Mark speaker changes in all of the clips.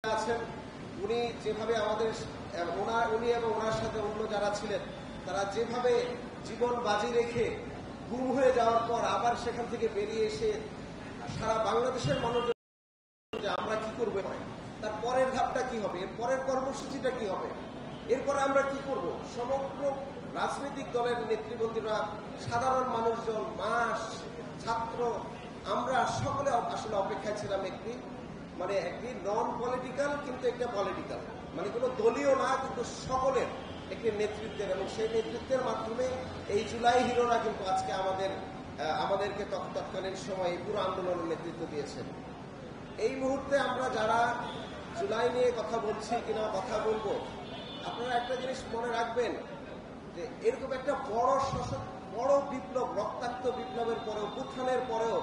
Speaker 1: আছেন উনি যেভাবে আমাদের উনি এবং ওনার সাথে অন্য যারা ছিলেন তারা যেভাবে জীবন বাজি রেখে গুম হয়ে যাওয়ার পর আবার সেখান থেকে বেরিয়ে এসে সারা বাংলাদেশের মানুষজন আমরা কি করবো, তার পরের ধাপটা কি হবে, এর পরের কর্মসূচিটা কি হবে, এরপরে আমরা কি করব, সমগ্র রাজনৈতিক দলের নেতৃবৃন্দরা, সাধারণ মানুষজন, মাস, ছাত্র, আমরা সকলে আসলে অপেক্ষায় ছিলাম একটি নন পলিটিক্যাল কিন্তু একটা পলিটিক্যাল, কোনো দলীয় না কিন্তু সকলের একটি নেতৃত্বের, এবং সেই নেতৃত্বের মাধ্যমে এই জুলাই হিরোরা কিন্তু আজকে আমাদেরকে তৎকালীন সময় পুরো আন্দোলনের নেতৃত্ব দিয়েছেন। এই মুহূর্তে আমরা যারা জুলাই নিয়ে কথা বলছি কিনা কথা বলবো, আপনারা একটা জিনিস মনে রাখবেন যে এরকম একটা বড় বিপ্লব, রক্তাক্ত বিপ্লবের পরেও, উত্থানের পরেও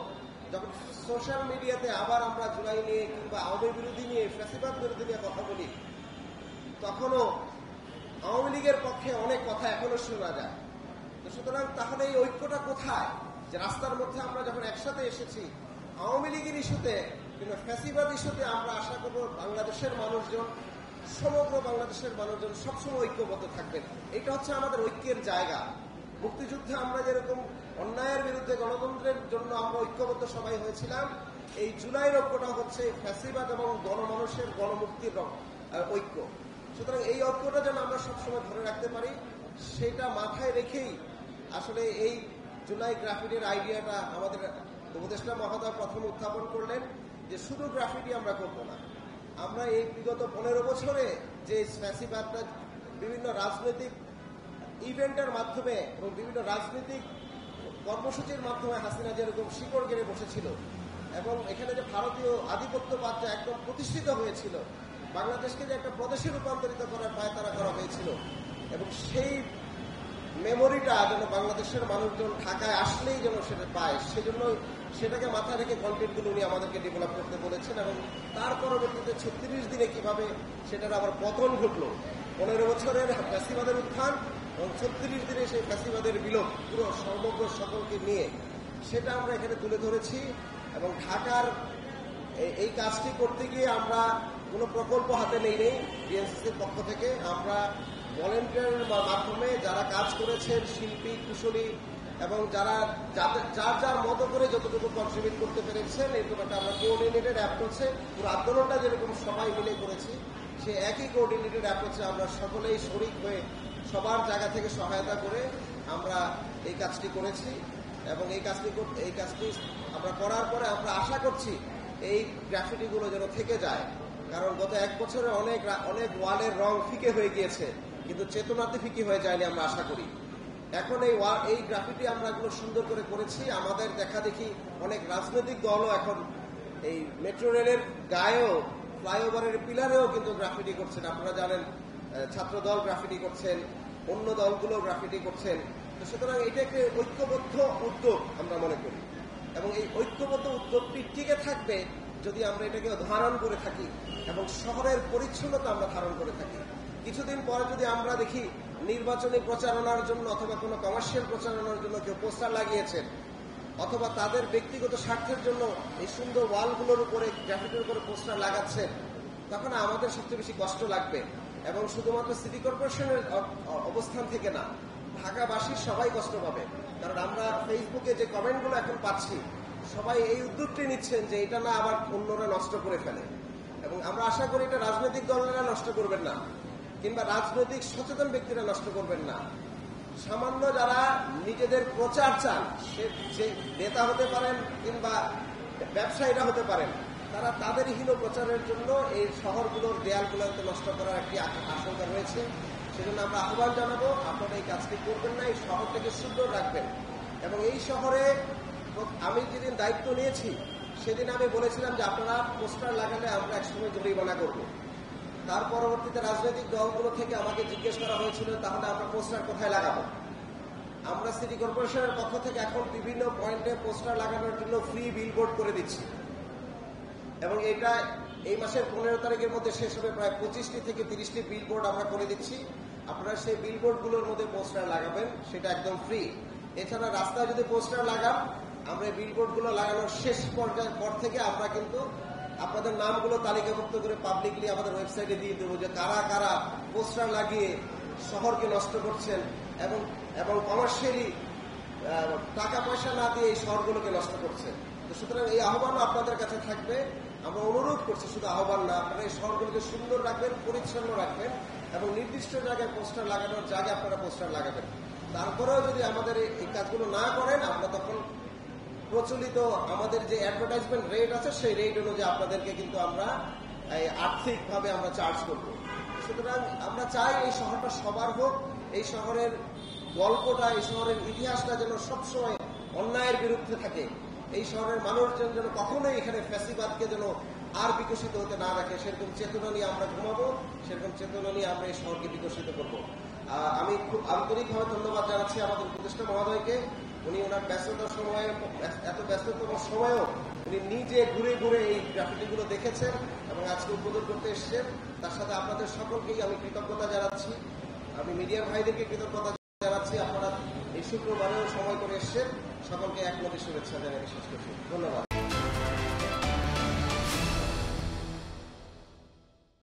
Speaker 1: যখন সোশ্যাল মিডিয়াতে আবার আমরা জুলাই নিয়ে কিংবা আওয়ামী বিরোধী নিয়ে, ফ্যাসিবাদ বিরোধী নিয়ে কথা বলি, তখনও আওয়ামী লীগের পক্ষে অনেক কথা এখনো শোনা যায়। তো সুতরাং তাহলে এই ঐক্যটা কোথায়, যে রাস্তার মধ্যে আমরা যখন একসাথে এসেছি আওয়ামী লীগের ইস্যুতে কিংবা ফ্যাসিবাদ ইস্যুতে, আমরা আশা করব বাংলাদেশের মানুষজন, সমগ্র বাংলাদেশের মানুষজন সবসময় ঐক্যবদ্ধ থাকবেন। এটা হচ্ছে আমাদের ঐক্যের জায়গা। মুক্তিযুদ্ধে আমরা যেরকম অন্যায়ের বিরুদ্ধে গণতন্ত্রের জন্য আমরা ঐক্যবদ্ধ সবাই হয়েছিলাম, এই জুলাইয়ের ঐক্যটা হচ্ছে ফ্যাসিবাদ এবং গণমানুষের গণমুক্তির ঐক্য। সুতরাং এই ঐক্যটা যেন আমরা সবসময় ধরে রাখতে পারি, সেটা মাথায় রেখেই আসলে এই জুলাই গ্রাফিটির আইডিয়াটা আমাদের উপদেষ্টা মহোদয় প্রথম উত্থাপন করলেন, যে শুধু গ্রাফিটি আমরা করব না, আমরা এই বিগত 15 বছরে যে ফ্যাসিবাদটা বিভিন্ন রাজনৈতিক ইভেন্টের মাধ্যমে এবং বিভিন্ন রাজনৈতিক কর্মসূচির মাধ্যমে হাসিনা যেরকম শিকড় গেড়ে বসেছিল, এবং এখানে যে ভারতীয় আধিপত্যবাদ একদম প্রতিষ্ঠিত হয়েছিল, বাংলাদেশকে যে একটা প্রদেশে রূপান্তরিত করার পায়তারা করা হয়েছিল, এবং সেই মেমোরিটা যেন বাংলাদেশের মানুষজন ঢাকায় আসলেই যেন সেটা পায়, সেজন্য সেটাকে মাথায় রেখে কন্টেন্টগুলো উনি আমাদেরকে ডেভেলপ করতে বলেছেন। এবং তার পরবর্তীতে 36 দিনে কিভাবে সেটার আবার পতন ঘটলো, 15 বছরের ফ্যাসিবাদের উত্থান এবং 36 দিনে সেই ফ্যাসিবাদের বিলোপ, পুরো সমগ্র সকলকে নিয়ে সেটা আমরা এখানে তুলে ধরেছি। এবং ঢাকার এই কাজটি করতে গিয়ে আমরা কোনো প্রকল্প হাতে নেই বিএনসিসির পক্ষ থেকে। আমরা ভলেন্টিয়ারের মাধ্যমে যারা কাজ করেছেন, শিল্পী, কুশলী, এবং যারা যার মতো করে যতটুকু কন্ট্রিবিউট করতে পেরেছেন, এরকম একটা আমরা কোঅর্ডিনেটেড অ্যাপ্রোচে, পুরো আন্দোলনটা যেরকম সবাই মিলে করেছি, সে একই কোঅর্ডিনেটেড অ্যাপ্রোচে আমরা সকলেই শরিক হয়ে সবার জায়গা থেকে সহায়তা করে আমরা এই কাজটি করেছি। এবং এই কাজটি আমরা করার পরে আমরা আশা করছি এই গ্রাফিটিগুলো যেন থেকে যায়, কারণ গত 1 বছরে অনেক ওয়ালের রং ফিকে হয়ে গিয়েছে, কিন্তু চেতনাতে ফিকে হয়ে যায়নি আমরা আশা করি। এখন এই গ্রাফিটি আমরা এগুলো সুন্দর করে করেছি। আমাদের দেখা দেখি অনেক রাজনৈতিক দলও এখন এই মেট্রো রেলের গায়েও, ফ্লাইওভারের পিলারেও কিন্তু গ্রাফিটি করছেন। আপনারা জানেন ছাত্র দল গ্রাফিটি করছেন, অন্য দলগুলো গ্রাফিটি করছেন। তো সুতরাং এটা একটি ঐক্যবদ্ধ উদ্যোগ আমরা মনে করি, এবং এই ঐক্যবদ্ধ উদ্যোগটি টিকে থাকবে যদি আমরা এটাকে ধারণ করে থাকি এবং শহরের পরিচ্ছন্নতা আমরা ধারণ করে থাকি। কিছুদিন পরে যদি আমরা দেখি নির্বাচনী প্রচারণার জন্য অথবা কোনো কমার্শিয়াল প্রচারণার জন্য কেউ পোস্টার লাগিয়েছেন, অথবা তাদের ব্যক্তিগত স্বার্থের জন্য এই সুন্দর ওয়ালগুলোর উপরে, গ্রাফিটির উপরে পোস্টার লাগাচ্ছেন, তখন আমাদের সবচেয়ে বেশি কষ্ট লাগবে। এবং শুধুমাত্র সিটি কর্পোরেশনের অবস্থান থেকে না, ঢাকাবাসীর সবাই কষ্ট পাবে। কারণ আমরা ফেসবুকে যে কমেন্টগুলো এখন পাচ্ছি, সবাই এই উদ্যোগটি নিচ্ছেন যে এটা না আবার অন্যরা নষ্ট করে ফেলে। এবং আমরা আশা করি এটা রাজনৈতিক দলেরা নষ্ট করবেন না, কিংবা রাজনৈতিক সচেতন ব্যক্তিরা নষ্ট করবেন না। সামান্য যারা নিজেদের প্রচার চান, সে নেতা হতে পারেন কিংবা ব্যবসায়ীরা হতে পারেন, তারা তাদের হীন প্রচারের জন্য এই শহরগুলোর দেয়ালগুলোতে নষ্ট করার একটি আশঙ্কা রয়েছে। সেজন্য আমরা আহ্বান জানাবো, আপনারা এই কাজটি করবেন না, এই শহরটাকে সুন্দর রাখবেন। এবং এই শহরে আমি যেদিন দায়িত্ব নিয়েছি সেদিন আমি বলেছিলাম যে আপনারা পোস্টার লাগালে আমরা একসময় জরিমানা করব। তার পরবর্তীতে রাজনৈতিক দলগুলো থেকে আমাকে জিজ্ঞেস করা হয়েছিল তাহলে আমরা পোস্টার কোথায় লাগাবো। আমরা সিটি কর্পোরেশনের পক্ষ থেকে এখন বিভিন্ন পয়েন্টে পোস্টার লাগানোর জন্য ফ্রি বিলবোর্ড করে দিচ্ছি, এবং এটা এই মাসের 15 তারিখের মধ্যে শেষ হবে। প্রায় 25টি থেকে 30টি বিলবোর্ড আমরা করে দিচ্ছি। আপনারা সেই বিলবোর্ডগুলোর মধ্যে পোস্টার লাগাবেন, সেটা একদম ফ্রি। এছাড়া রাস্তায় যদি পোস্টার লাগান, আমরা এই বিলবোর্ডগুলো লাগানোর শেষ পর্যায়ের পর থেকে আমরা কিন্তু আপনাদের নামগুলো তালিকাভুক্ত করে পাবলিকলি আমাদের ওয়েবসাইটে দিয়ে দেবো যে কারা কারা পোস্টার লাগিয়ে শহরকে নষ্ট করছেন এবং কমার্শিয়ালি টাকা পয়সা না দিয়ে এই শহরগুলোকে নষ্ট করছেন। তো সুতরাং এই আহ্বান আপনাদের কাছে থাকবে। আমরা অনুরোধ করছি, শুধু আহ্বান না, আপনারা এই শহরগুলোকে সুন্দর রাখবেন, পরিচ্ছন্ন রাখবেন এবং নির্দিষ্ট জায়গায় পোস্টার লাগানোর জায়গায় আপনারা পোস্টার লাগাবেন। তারপরেও যদি আমাদের এই কাজগুলো না করেন, আমরা তখন প্রচলিত আমাদের যে অ্যাডভার্টাইজমেন্ট রেট আছে সেই রেট অনুযায়ী আপনাদেরকে কিন্তু আমরা আর্থিকভাবে আমরা চার্জ করব। সুতরাং আমরা চাই এই শহরটা সবার হোক, এই শহরের গল্পটা, এই শহরের ইতিহাসটা যেন সবসময় অন্যায়ের বিরুদ্ধে থাকে। এই শহরের মানুষজন যেন কখনোই এখানে ফ্যাসিবাদকে যেন আর বিকশিত হতে না রাখে, সেরকম চেতনা নিয়ে আমরা ঘুমাবো, সেরকম চেতনা নিয়ে আমরা এই শহরকে বিকশিত করবো। আমি খুব আন্তরিকভাবে ধন্যবাদ জানাচ্ছি আমাদের উপদেষ্টা মহোদয়কে। উনি ওনার ব্যস্ততার সময়ে, এত ব্যস্ততম সময়েও উনি নিজে ঘুরে ঘুরে এই গ্রাফিটিগুলো দেখেছেন এবং আজকে উদ্বোধন করতে এসেছেন। তার সাথে আপনাদের সকলকেই আমি কৃতজ্ঞতা জানাচ্ছি। আমি মিডিয়ার ভাইদেরকে কৃতজ্ঞতা জানাচ্ছি। আপনারা এই শুক্রবারেও সময় করে এসেছেন। সকলকে একমতে শুভেচ্ছা জানিয়ে শেষ করছি। ধন্যবাদ।